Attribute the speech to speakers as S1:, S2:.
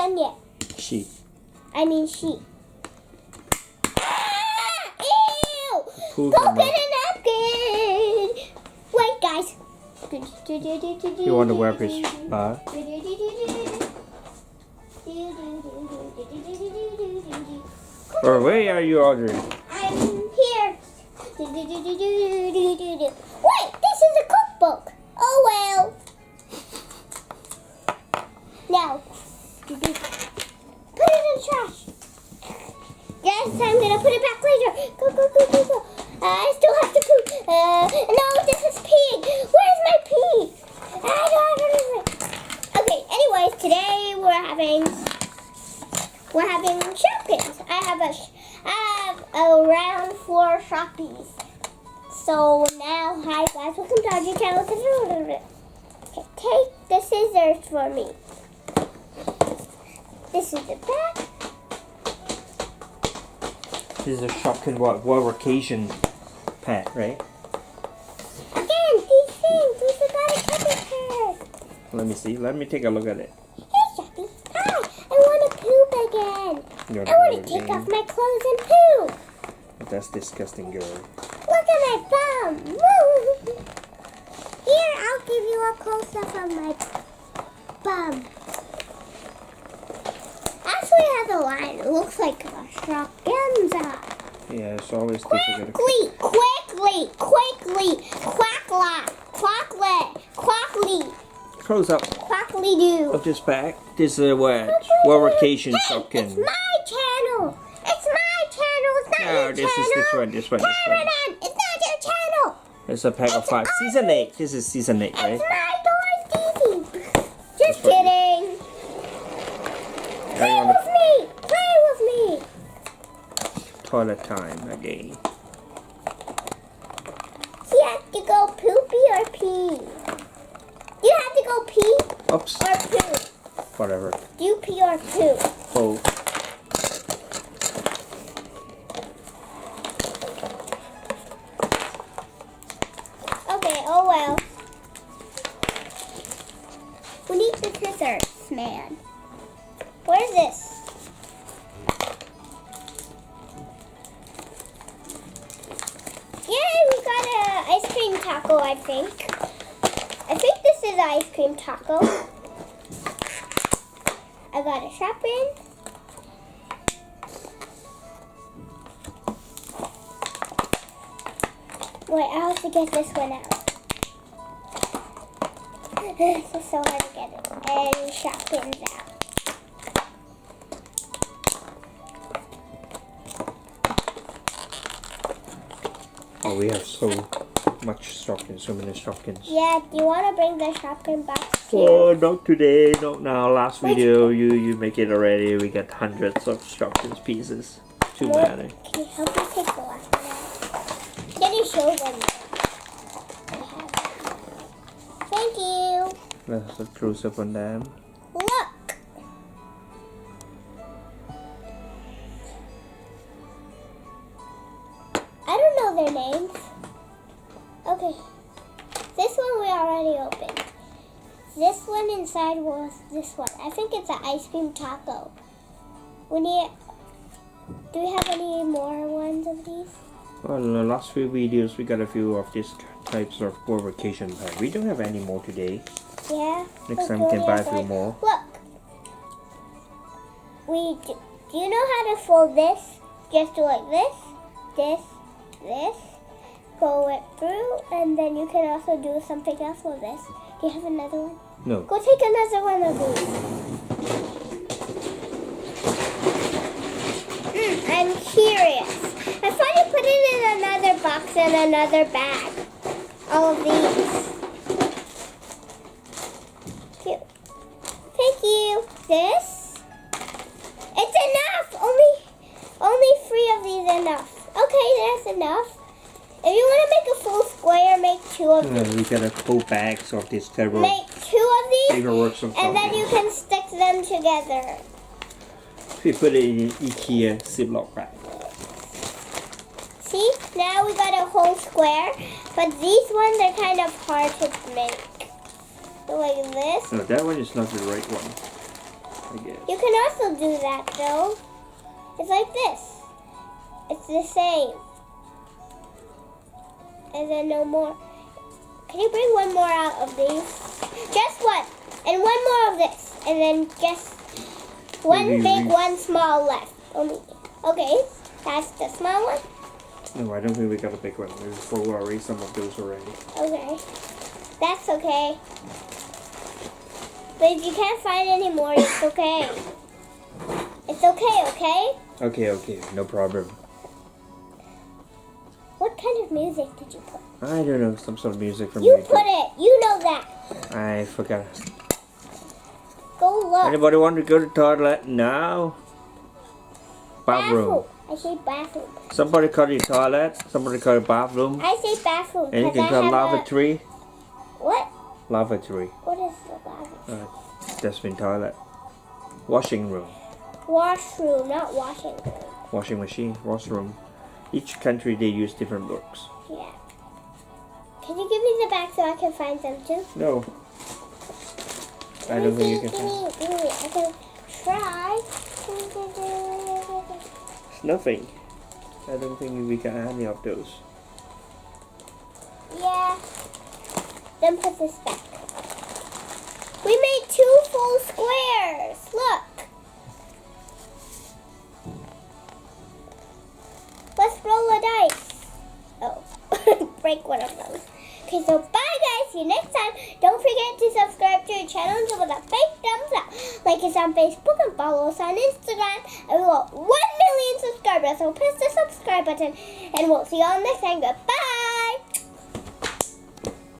S1: done yet.
S2: Sheep.
S1: I mean sheep. Ew!
S2: Poop
S1: Go
S2: on
S1: get
S2: that.
S1: a napkin! Wait, guys.
S2: You want to wear his bar? Or where are you, Audrey?
S1: I'm here. Wait, this is a cookbook. Oh well. Now, put it in the trash. Yes, I'm gonna put it back later. Go, go, go, go, go. I still have to poop. No, this is pee. Where's my pee? Okay, anyways, today we're having Shopkins. I have around 4 Shoppies. So now, hi guys, welcome to Audrey channel. Okay, take the scissors for me. This is the back.
S2: This is a Shopkins World Vacation pack, right?
S1: Again, these things. We forgot a temperature.
S2: Let me see. Let me take a look at it.
S1: Hey, Shoppy. Hi. I want to poop again.
S2: You
S1: I want to take off my clothes and poop.
S2: That's disgusting, girl.
S1: Look at my bum. Here, I'll give you a close-up of my bum. Actually, it has a line. It looks like a Shopkins.
S2: Yeah, it's always difficult.
S1: Quickly, quackly,
S2: Close up
S1: quackly do.
S2: of this pack. This is a World Vacation Shopkins.
S1: It's my channel. It's my channel. It's not
S2: No,
S1: your
S2: this
S1: channel.
S2: is this one.
S1: Turn it on. It's not your channel.
S2: It's a pack of 5. Season 8. This is season 8, right?
S1: It's myToyS TV. Just
S2: That's what-
S1: kidding.
S2: Now you want
S1: Play with me.
S2: toilet time again.
S1: You have to go poopy or pee. You have to go pee
S2: Oops.
S1: or poo.
S2: Whatever.
S1: Do you pee or poo?
S2: Oh.
S1: Okay, oh well. We need the scissors, man. Where's this? Yay, we got an ice cream taco, I think. I think this is ice cream taco. I got a Shopkins. Wait, I have to get this one out. This is so hard to get it. And Shopkins out.
S2: Oh, we have so much Shopkins, so many Shopkins.
S1: Yeah, do you want to bring the Shopkins box here?
S2: Oh, not today, not now. Last video, you make it already. We got hundreds of Shopkins pieces. Too
S1: More-
S2: many.
S1: Can you help me take the last one out? Can you show them? Thank you.
S2: Let's close up on them.
S1: Look. I don't know their names. Okay. This one we already opened. This one inside was this one. I think it's an ice cream taco. Do we have any more ones of these?
S2: Well, in the last few videos, we got a few of these types of World Vacation pack. We don't have any more today.
S1: Yeah.
S2: Next time we can buy a few more.
S1: Look. Do you know how to fold this? Just do like this, this, go it through, and then you can also do something else with this. Do you have another one?
S2: No.
S1: Go take another one of these. I'm curious. I thought you put it in another box and another bag. All of these. Cute. Thank you. This. It's enough. Only 3 of these enough. Okay, that's enough. If you want to make a full square, make 2 of these.
S2: We got a full bags of these terrible
S1: Make 2 of these,
S2: paperworks of
S1: and then you
S2: Shopkins.
S1: can stick them together.
S2: We put it in IKEA Ziploc bag.
S1: See, now we got a whole square, but these ones are kind of hard to make. So like this.
S2: No, that one is not the right one. I guess.
S1: You can also do that though. It's like this. It's the same. And then no more. Can you bring one more out of these? Just one. And one more of this. And then just one big, one small left. Okay, that's the small one.
S2: No, I don't think we got a big one. We throw away some of those already.
S1: Okay. That's okay. But if you can't find any more, it's okay. It's okay, okay?
S2: Okay, no problem.
S1: What kind of music did you put?
S2: I don't know, some sort of music from
S1: You
S2: YouTube.
S1: put it. You know that.
S2: I forgot.
S1: Go look.
S2: Anybody want to go to the toilet now? Bathroom.
S1: I say bathroom.
S2: Somebody call the toilet. Somebody call the bathroom.
S1: I say bathroom.
S2: And you
S1: 'cause
S2: can
S1: I
S2: call
S1: have
S2: lavatory.
S1: What?
S2: Lavatory.
S1: What is the lavatory?
S2: Dustbin toilet. Washing room.
S1: Washroom, not washing room.
S2: Washing machine. Washroom. Each country they use different words.
S1: Yeah. Can you give me the back so I can find them too?
S2: No. I don't think you can find.
S1: Give me. I can try.
S2: It's nothing. I don't think we got any of those.
S1: Yeah. Then put this back. We made 2 full squares. Look. Let's roll a dice. Oh, break one of those. Okay, so bye guys. See you next time. Don't forget to subscribe to our channel and give us a big thumbs up. Like us on Facebook and follow us on Instagram. And we want 1 million subscribers. So press the subscribe button. And we'll see you all next time. Goodbye.